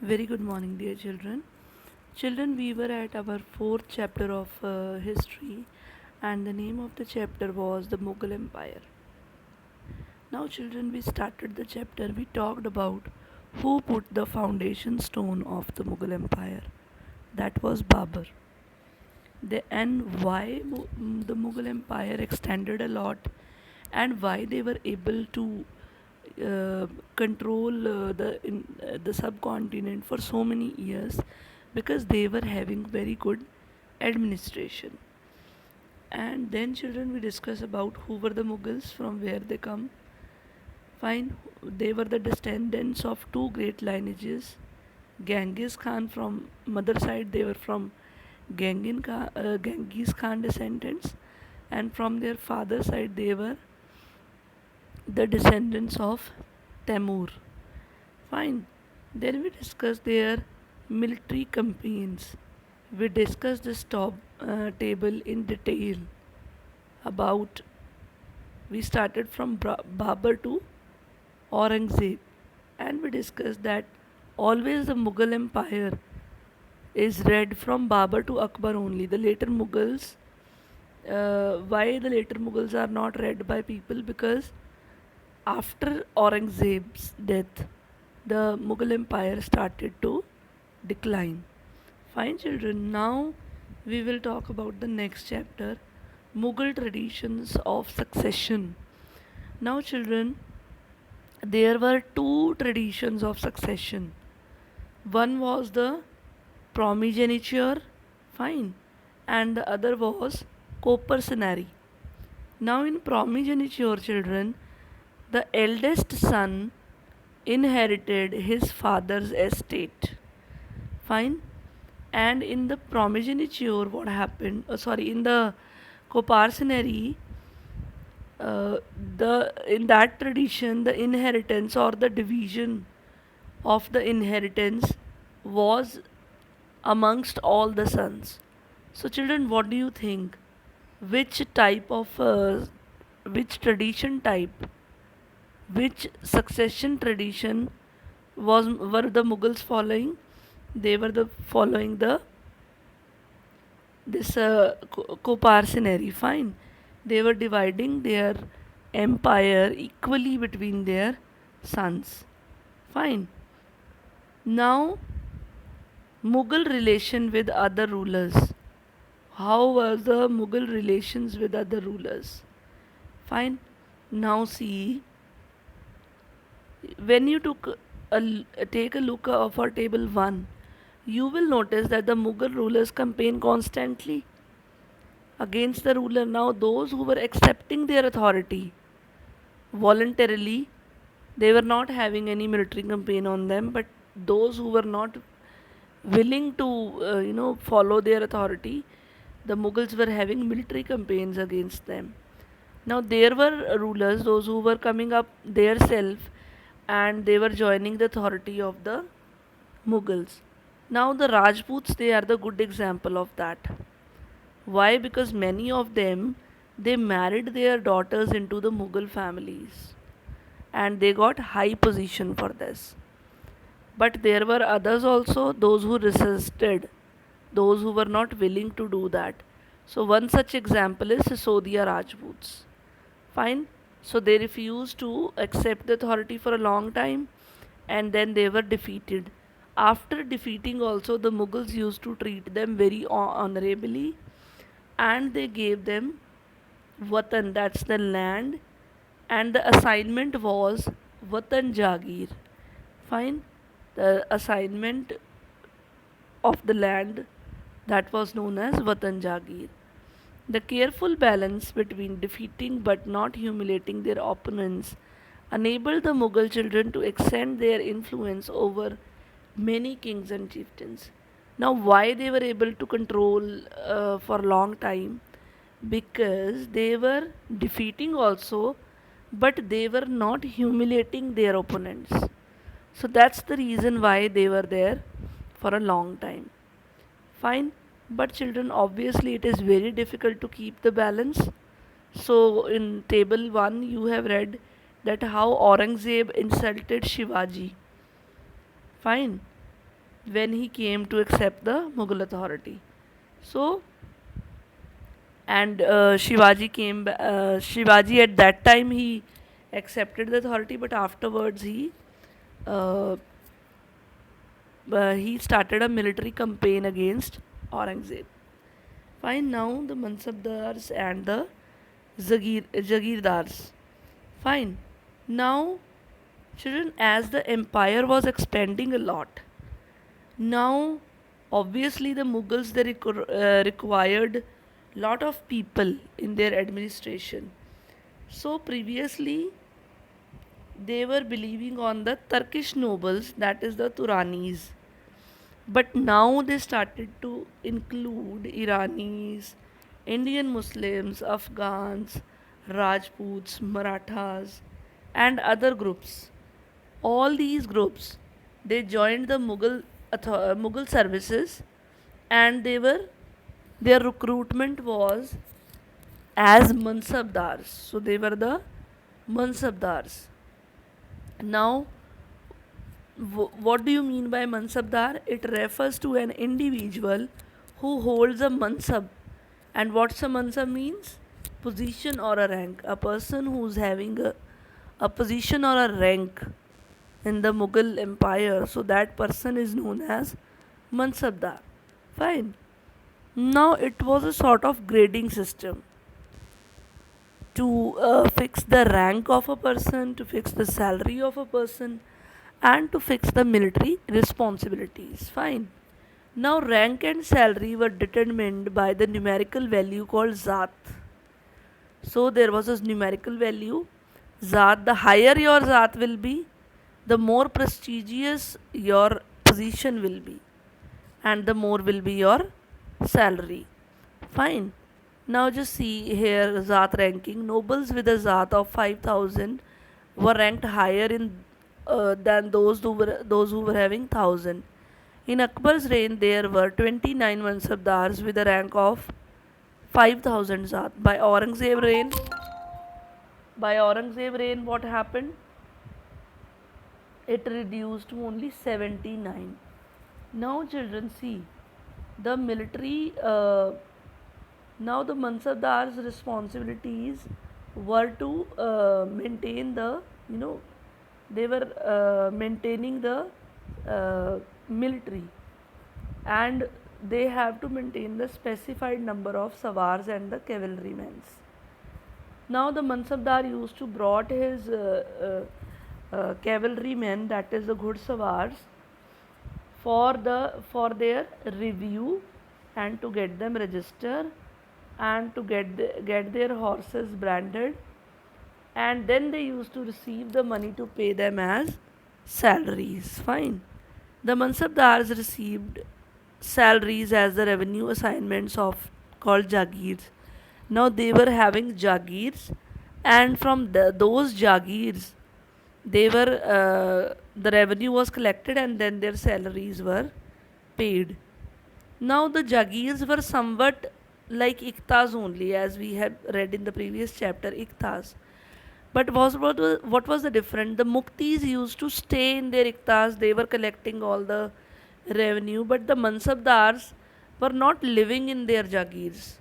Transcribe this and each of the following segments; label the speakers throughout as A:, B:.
A: Very good morning, dear children. Children, we were at our fourth chapter of history, and the name of the chapter was the Mughal Empire. Now, children, we started the chapter. We talked about who put the foundation stone of the Mughal Empire. That was Babur. And why the Mughal Empire extended a lot, and why they were able to control the subcontinent for so many years, because they were having very good administration. And then, children, we discuss about who were the Mughals, from where they come. Fine, they were the descendants of two great lineages. Genghis Khan, from mother side, they were from Genghis Khan descendants, and from their father side, they were the descendants of Temur. Fine. Then we discuss their military campaigns. We discuss this top table in detail about. We started from Babur to Aurangzeb, and we discussed that always the Mughal Empire is read from Babur to Akbar only. The later Mughals, why the later Mughals are not read by people? Because after Aurangzeb's death, the Mughal Empire started to decline. Fine, children. Now we will talk about the next chapter, Mughal traditions of succession. Now, children, there were two traditions of succession. One was the primogeniture, fine, and the other was copercenary. Now, in primogeniture, children, the eldest son inherited his father's estate. Fine. And in the primogeniture, what happened? In the coparcenary, the in that tradition, the inheritance or the division of the inheritance was amongst all the sons. So, children, what do you think? Which type of which tradition type, which succession tradition were the Mughals following? They were the following the this coparcenary. Fine, they were dividing their empire equally between their sons. Fine. Now, Mughal relation with other rulers. How was the Mughal relations with other rulers? Fine. Now see, when you take a look of our table 1, you will notice that the Mughal rulers campaign constantly against the ruler. Now, those who were accepting their authority voluntarily, they were not having any military campaign on them, but those who were not willing to, follow their authority, the Mughals were having military campaigns against them. Now, there were rulers, those who were coming up their self, and they were joining the authority of the Mughals. Now, the Rajputs, they are the good example of that. Why? Because many of them, they married their daughters into the Mughal families, and they got high position for this. But there were others also, those who resisted, those who were not willing to do that. So one such example is Sisodia Rajputs. Fine. So they refused to accept the authority for a long time, and then they were defeated. After defeating also, the Mughals used to treat them very honorably, and they gave them Watan, that's the land, and the assignment was Watan Jagir. Fine. The assignment of the land, that was known as Watan Jagir. The careful balance between defeating but not humiliating their opponents enabled the Mughal children to extend their influence over many kings and chieftains. Now, why they were able to control for a long time? Because they were defeating also, but they were not humiliating their opponents. So that's the reason why they were there for a long time. Fine. But children, obviously it is very difficult to keep the balance. So in table 1 you have read that how Aurangzeb insulted Shivaji. Fine. when he came to accept the Mughal authority. So, and Shivaji at that time he accepted the authority, but afterwards uh, he started a military campaign against Aurangzeb. Fine, now the Mansabdars and the Jagirdars. Fine. Now, children, as the empire was expanding a lot, now obviously the Mughals they required lot of people in their administration. So previously they were believing on the Turkish nobles, that is the Turanis. But now they started to include Iranis, Indian Muslims, Afghans, Rajputs, Marathas, and other groups. All these groups they joined the Mughal services, and their recruitment was as Mansabdars. So they were the Mansabdars. Now, what do you mean by Mansabdar? It refers to an individual who holds a Mansab. And what's a Mansab means? Position or a rank. A person who's having a position or a rank in the Mughal Empire. So that person is known as Mansabdar. Fine. Now it was a sort of grading system to fix the rank of a person, to fix the salary of a person, and to fix the military responsibilities. Fine. Now, rank and salary were determined by the numerical value called Zat. So, there was a numerical value Zat. The higher your Zat will be, the more prestigious your position will be, and the more will be your salary. Fine. Now just see here Zat ranking. Nobles with a Zat of 5,000 were ranked higher in than those who were having 1,000. In Akbar's reign, there were 29 Mansabdars with a rank of 5,000 Zat. By Aurangzeb reign, what happened? It reduced to only 79. Now, children, see the military. Now the Mansabdar's responsibilities were to maintain the, you know, they were maintaining the military, and they have to maintain the specified number of Sawars and the cavalrymen. Now the Mansabdar used to brought his cavalrymen, that is the Ghudsawars, for their review and to get them registered and to get their horses branded, and then they used to receive the money to pay them as salaries. Fine. The Mansabdars received salaries as the revenue assignments of called Jagirs. Now they were having Jagirs, and from those Jagirs, the revenue was collected, and then their salaries were paid. Now the Jagirs were somewhat like Iktas only, as we had read in the previous chapter, Iktas. But what was the difference? The Muktis used to stay in their Iktas, they were collecting all the revenue, but the Mansabdars were not living in their Jagirs.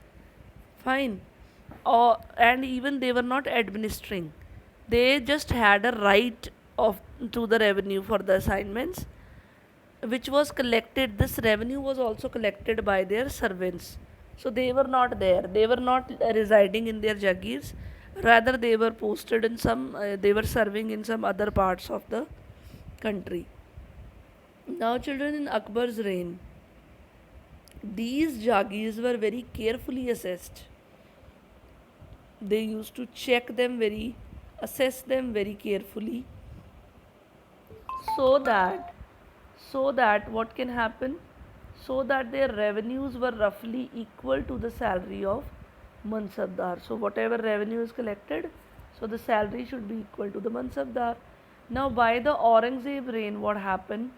A: Fine. And even they were not administering. They just had a right of to the revenue for the assignments, which was collected. This revenue was also collected by their servants. So they were not there. They were not residing in their Jagirs. Rather, they were posted in they were serving in some other parts of the country. Now, children, in Akbar's reign, these Jagirs were very carefully assessed. They used to assess them very carefully, so that what can happen, so that their revenues were roughly equal to the salary of Mansabdar. So whatever revenue is collected, so the salary should be equal to the Mansabdar. Now by the Aurangzeb reign, what happened?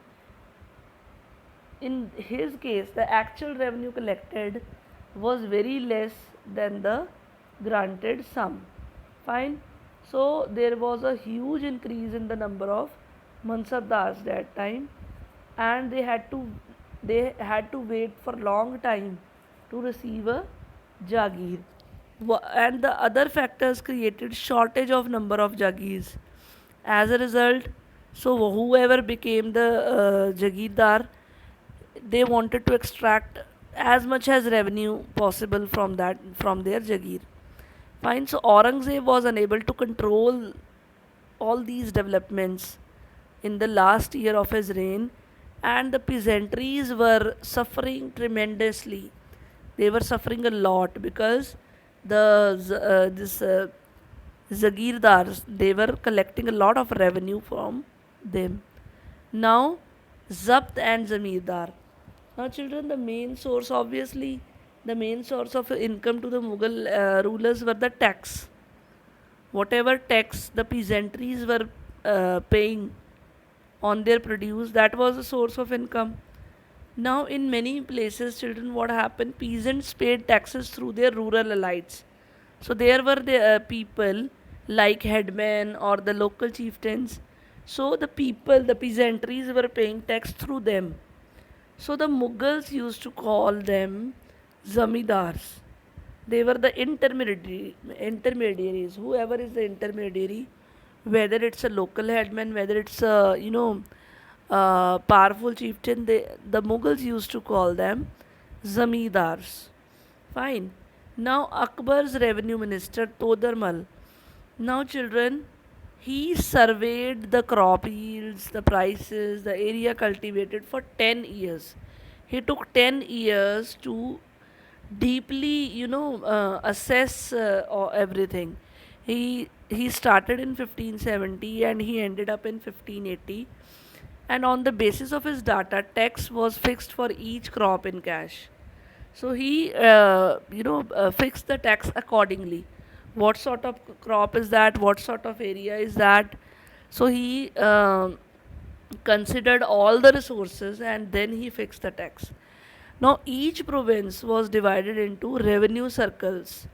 A: In his case, the actual revenue collected was very less than the granted sum. Fine. So there was a huge increase in the number of Mansabdars that time, and they had to wait for long time to receive a jagir. And the other factors created shortage of number of jagirs. As a result, so whoever became the jagirdar, they wanted to extract as much as revenue possible from their jagir. Fine. So Aurangzeb was unable to control all these developments in the last year of his reign, and the peasantries were suffering tremendously. They were suffering a lot because this Zagirdars, they were collecting a lot of revenue from them. Now, Zabt and Zamindar. Now, children, the main source of income to the Mughal rulers were the tax. Whatever tax the peasantries were paying on their produce, that was a source of income. Now, in many places, children, what happened? Peasants paid taxes through their rural elites. So, there were the people like headmen or the local chieftains. So, the peasantries were paying tax through them. So, the Mughals used to call them zamidars. They were the intermediaries. Whoever is the intermediary, whether it's a local headman, whether it's a powerful chieftain, the Mughals used to call them zamidars. Fine. Now Akbar's revenue minister Todarmal. Now children, he surveyed the crop yields, the prices, the area cultivated for 10 years. He took 10 years to deeply assess everything. He started in 1570 and he ended up in 1580, and on the basis of his data, tax was fixed for each crop in cash. So he fixed the tax accordingly. What sort of crop is that, what sort of area is that? So he considered all the resources and then he fixed the tax. Now, each province was divided into revenue circles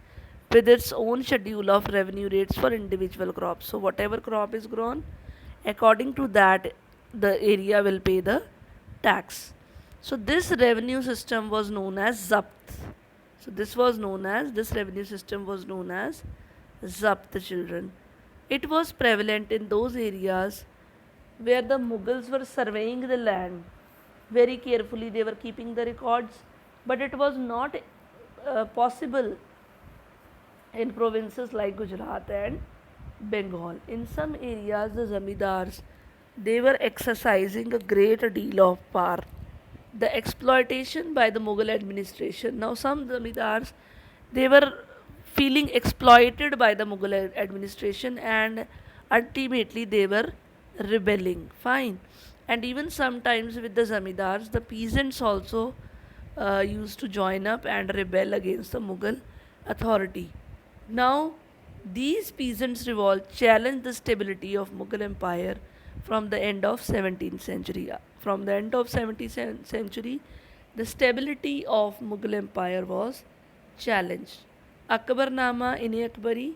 A: with its own schedule of revenue rates for individual crops. So, whatever crop is grown, according to that, the area will pay the tax. So, this revenue system was known as Zapt. So, this revenue system was known as Zapt, children. It was prevalent in those areas where the Mughals were surveying the land very carefully. They were keeping the records, but it was not possible in provinces like Gujarat and Bengal. In some areas, the zamindars, they were exercising a great deal of power. The exploitation by the Mughal administration. Now, some zamindars, they were feeling exploited by the Mughal administration, and ultimately they were rebelling. Fine. And even sometimes with the zamindars, the peasants also used to join up and rebel against the Mughal authority. Now, these peasants' revolt challenged the stability of Mughal Empire from the end of 17th century. From the end of 17th century, the stability of Mughal Empire was challenged. Akbarnama in Akbari.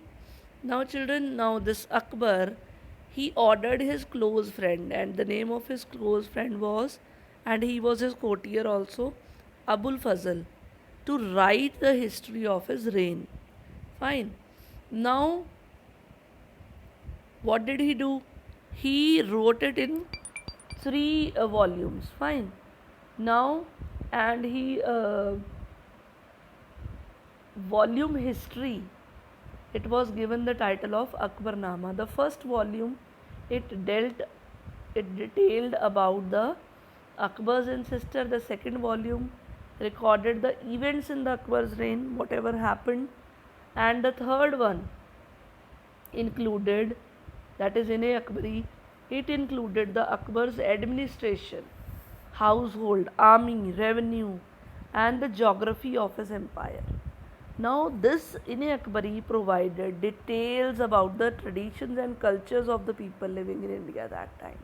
A: Now, children, now this Akbar, he ordered his close friend, and the name of his close friend was, and he was his courtier also, Abul Fazl, to write the history of his reign. Fine. Now, what did he do? He wrote it in three volumes. Fine. Now, and he volume history, it was given the title of Akbarnama. The first volume, it detailed about the Akbar's ancestor. The second volume recorded the events in the Akbar's reign, whatever happened, and the third one included, that is in a Akbari, it included the Akbar's administration, household, army, revenue, and the geography of his empire. Now, this Ine Akbari provided details about the traditions and cultures of the people living in India that time.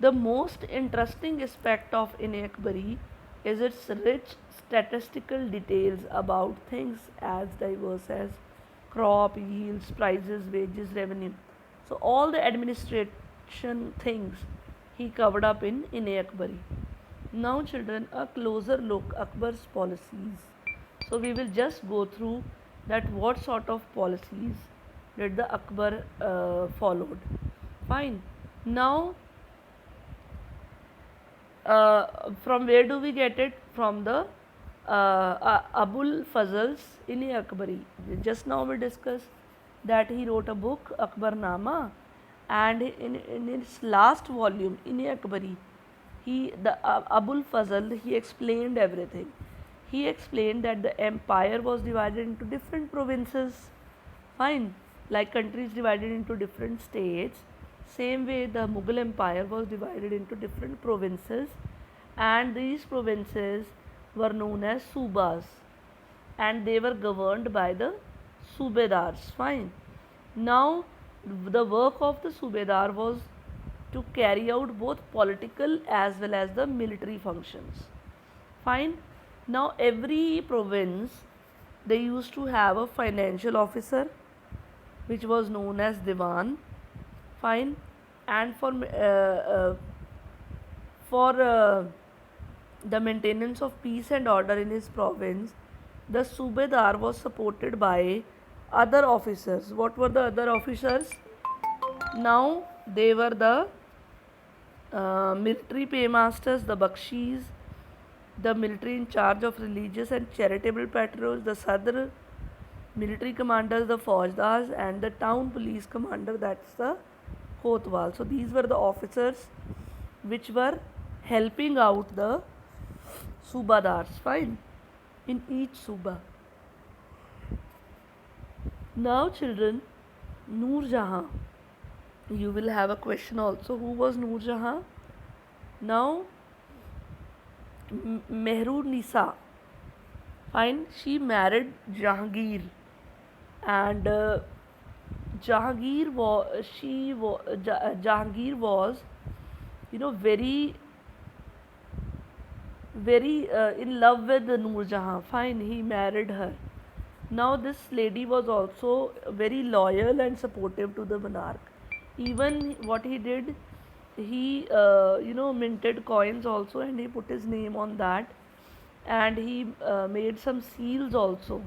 A: The most interesting aspect of Ine Akbari is its rich statistical details about things as diverse as crop, yields, prices, wages, revenue. So, all the administration things he covered up in Akbari. Now, children, a closer look Akbar's policies. So we will just go through that what sort of policies did the Akbar followed. Fine. Now, from where do we get it? From the Abul Fazl's in Akbari. Just now we discussed that he wrote a book, Akbarnama, and in its last volume, in Akbari, the Abul Fazl, he explained everything. He explained that the empire was divided into different provinces. Fine, like countries divided into different states. Same way, the Mughal Empire was divided into different provinces, and these provinces were known as Subas, and they were governed by the Subedars. Fine. Now, the work of the Subedar was to carry out both political as well as the military functions. Fine. Now, every province they used to have a financial officer which was known as Diwan. Fine. And for the maintenance of peace and order in his province, the Subedar was supported by other officers. What were the other officers? Now they were the military paymasters, the Bakshis, the military in charge of religious and charitable patrols, the Sadr, military commanders, the Fajdars, and the town police commander, that's the Kotwal. So these were the officers which were helping out the Subadars, fine, in each Suba. Now, children, Noor Jahan. You will have a question also. Who was Noor Jahan? Now, Mehru Nisa. Fine, she married Jahangir, and Jahangir was, very in love with Noor Jahan. Fine, he married her. Now this lady was also very loyal and supportive to the monarch. Even what he did, he minted coins also, and he put his name on that, and he made some seals also.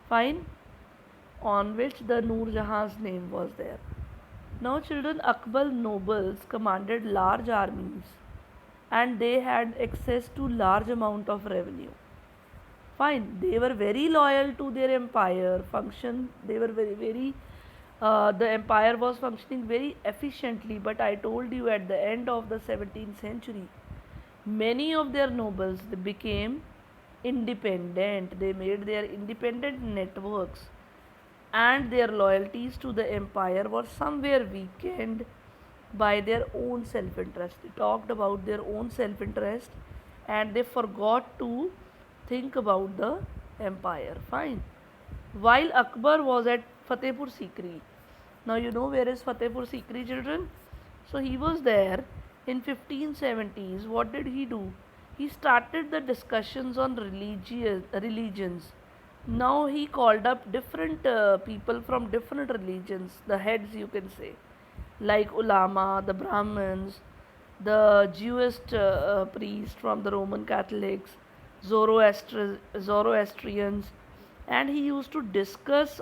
A: Fine, on which the Noor Jahan's name was there. Now, children, Akbar nobles commanded large armies, and they had access to large amount of revenue. Fine, they were very loyal to their empire function. They were the empire was functioning very efficiently, but I told you at the end of the 17th century, many of their nobles, they became independent. They made their independent networks, and their loyalties to the empire were somewhere weakened by their own self interest. They talked about their own self interest, and they forgot to think about the empire. Fine. While Akbar was at Fatehpur Sikri. Now you know where is Fatehpur Sikri, children? So he was there in 1570s. What did he do? He started the discussions on religions. Now he called up different people from different religions, the heads you can say, like ulama, the Brahmins, the Jewish priests from the Roman Catholics, Zoroastrians, and he used to discuss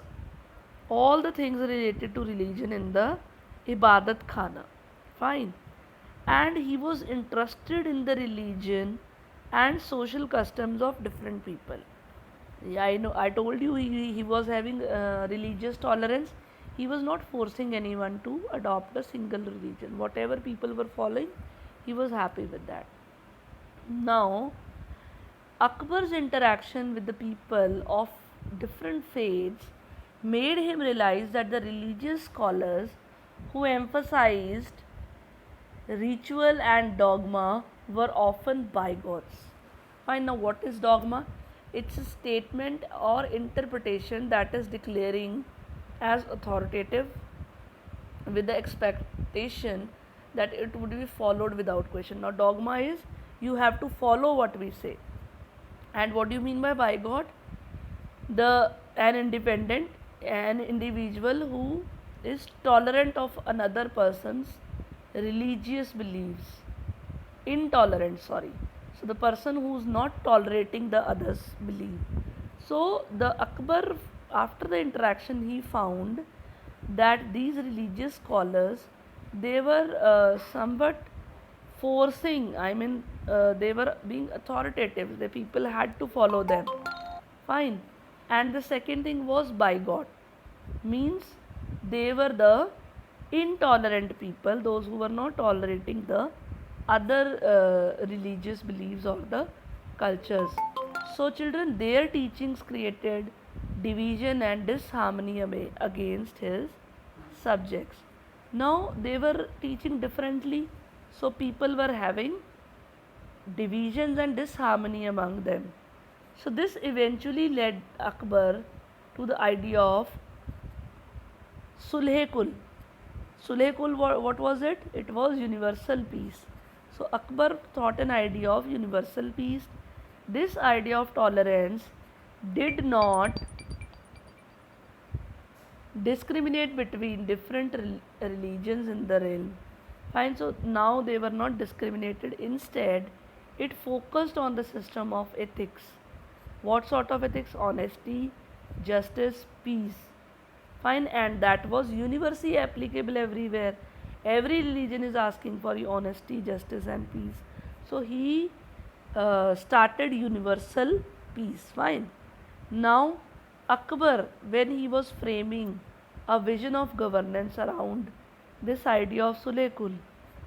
A: all the things related to religion in the Ibadat Khana. Fine. And he was interested in the religion and social customs of different people. Yeah, I know. I told you he was having religious tolerance. He was not forcing anyone to adopt a single religion. Whatever people were following, he was happy with that. Now, Akbar's interaction with the people of different faiths made him realize that the religious scholars who emphasized ritual and dogma were often bigots. Fine, now what is dogma? It's a statement or interpretation that is declaring as authoritative with the expectation that it would be followed without question. Now, dogma is you have to follow what we say. And what do you mean by bigot? An individual who is tolerant of another person's religious beliefs, intolerant, sorry. So the person who's not tolerating the others belief. So the Akbar, after the interaction, he found that these religious scholars, they were somewhat forcing, I mean, they were being authoritative, the people had to follow them. Fine. And the second thing was bigot, means they were the intolerant people, those who were not tolerating the other religious beliefs or the cultures. So, children, their teachings created division and disharmony against his subjects. Now, they were teaching differently, so people were having divisions and disharmony among them. So, this eventually led Akbar to the idea of Sulhekul. Sulhekul, what was it? It was universal peace. So, Akbar thought an idea of universal peace. This idea of tolerance did not discriminate between different religions in the realm. Fine, so now they were not discriminated. Instead, it focused on the system of ethics. What sort of ethics? Honesty, justice, peace. Fine, and that was universally applicable everywhere. Every religion is asking for honesty, justice, and peace. So he started universal peace. Fine. Now, Akbar, when he was framing a vision of governance around this idea of Sulekul,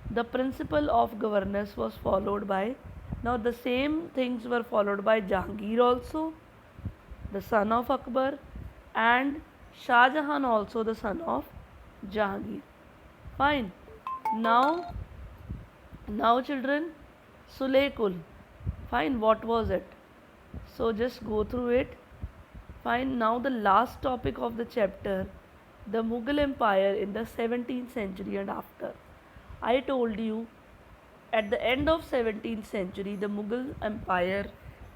A: the principle of governance was followed by, now the same things were followed by Jahangir also, the son of Akbar, and Shah Jahan also the son of Jahangir. Fine. Now, now children, Sulekul. Fine. What was it? So just go through it. Fine. Now the last topic of the chapter, the Mughal Empire in the 17th century and after. I told you at the end of 17th century the Mughal Empire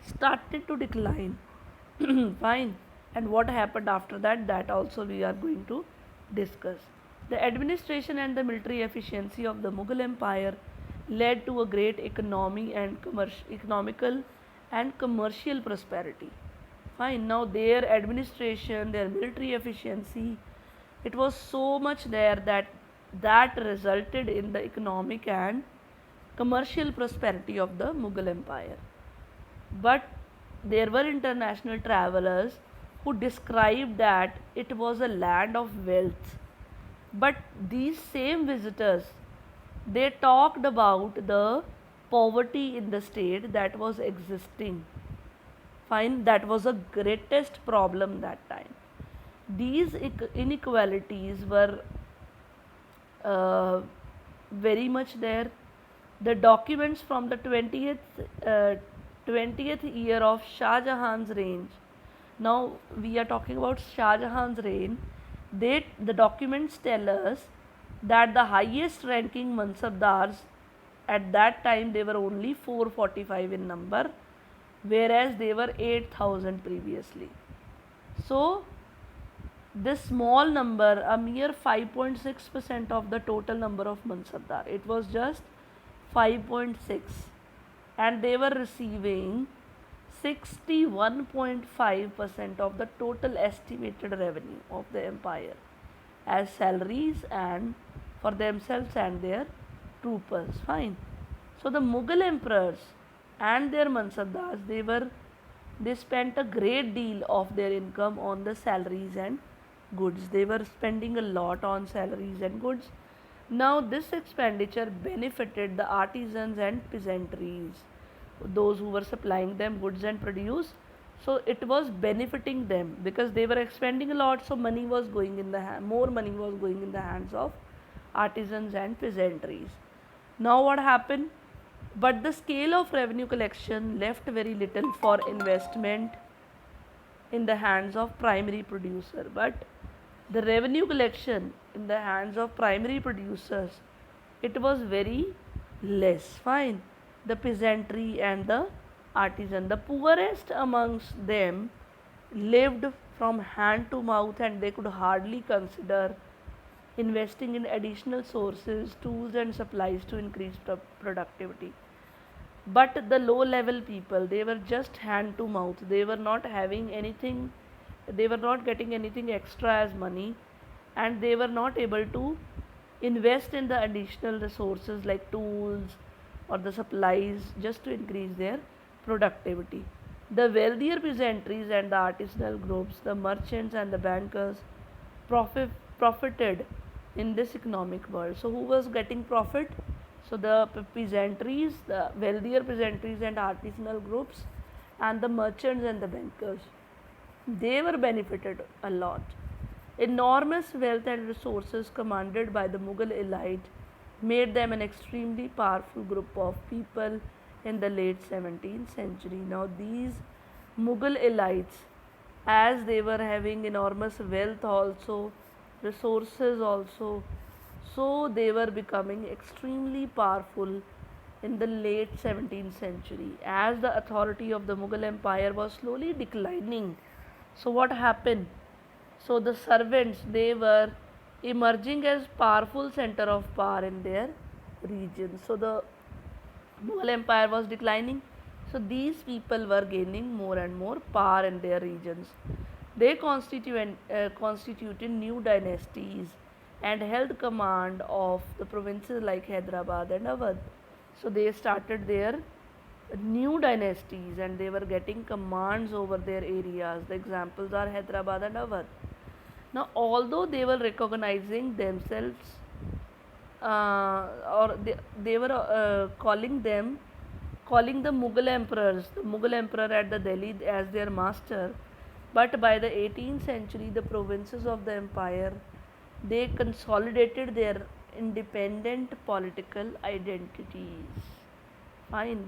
A: started to decline. Fine. And what happened after that, that also we are going to discuss. The administration and the military efficiency of the Mughal Empire led to a great economical and commercial prosperity. Fine. Now their administration, their military efficiency, it was so much there that resulted in the economic and commercial prosperity of the Mughal Empire. But there were international travelers who described that it was a land of wealth. But these same visitors, they talked about the poverty in the state that was existing. Fine, that was the greatest problem that time. These inequalities were uh, very much there. The documents from the 20th year of Shah Jahan's reign. Now we are talking about Shah Jahan's reign. The documents tell us that the highest ranking Mansabdars at that time, they were only 445 in number, whereas they were 8,000 previously. So this small number, a mere 5.6% of the total number of Mansabdar, it was just 5.6, and they were receiving 61.5% of the total estimated revenue of the empire as salaries and for themselves and their troopers. Fine. So the Mughal emperors and their Mansabdars, they spent a great deal of their income on the salaries and goods. They were spending a lot on salaries and goods. Now this expenditure benefited the artisans and peasantries, those who were supplying them goods and produce. So it was benefiting them because they were expending a lot, so money was going in the more money was going in the hands of artisans and peasantries. Now what happened? But the scale of revenue collection left very little for investment in the hands of primary producer. But the revenue collection in the hands of primary producers, it was very less. Fine. The peasantry and the artisan, the poorest amongst them, lived from hand to mouth, and they could hardly consider investing in additional sources, tools, and supplies to increase productivity. But the low level people, they were just hand to mouth, they were not having anything, they were not getting anything extra as money, and they were not able to invest in the additional resources like tools or the supplies just to increase their productivity. The wealthier peasantries and the artisanal groups, the merchants and the bankers profit, profited in this economic world. So who was getting profit? So the peasantries, the wealthier peasantries and artisanal groups, and the merchants and the bankers, they were benefited a lot. Enormous wealth and resources commanded by the Mughal elite made them an extremely powerful group of people in the late 17th century. Now, these Mughal elites, as they were having enormous wealth also, resources also, so they were becoming extremely powerful in the late 17th century as the authority of the Mughal Empire was slowly declining. So, what happened? So, the servants, they were emerging as powerful center of power in their region. So, the Mughal Empire was declining. So, these people were gaining more and more power in their regions. They constituted new dynasties and held command of the provinces like Hyderabad and Awadh. So, they started their new dynasties and they were getting commands over their areas. The examples are Hyderabad and Awadh. Now, although they were recognizing themselves, or they were calling the Mughal emperors, the Mughal emperor at the Delhi as their master, but by the 18th century, the provinces of the empire, they consolidated their independent political identities. Fine,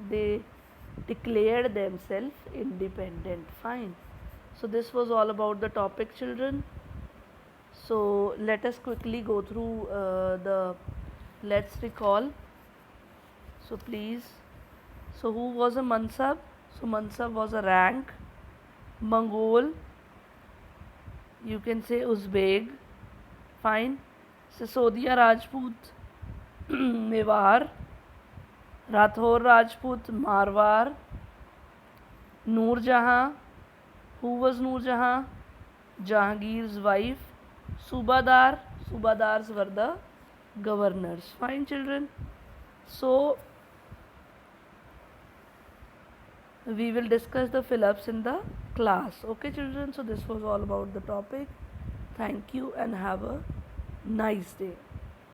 A: they declared themselves independent. Fine. So this was all about the topic, children. So let us quickly go through the, let's recall. So please, so who was a Mansab? So Mansab was a rank. Mongol, you can say Uzbek. Fine. Sisodia Rajput, Mewar. Rathor Rajput, Marwar. Noor Jahan. Who was Noor Jahan? Jahangir's wife. Subadar. Subadars were the governors. Fine, children. So, we will discuss the fill-ups in the class. Okay, children. So, this was all about the topic. Thank you and have a nice day.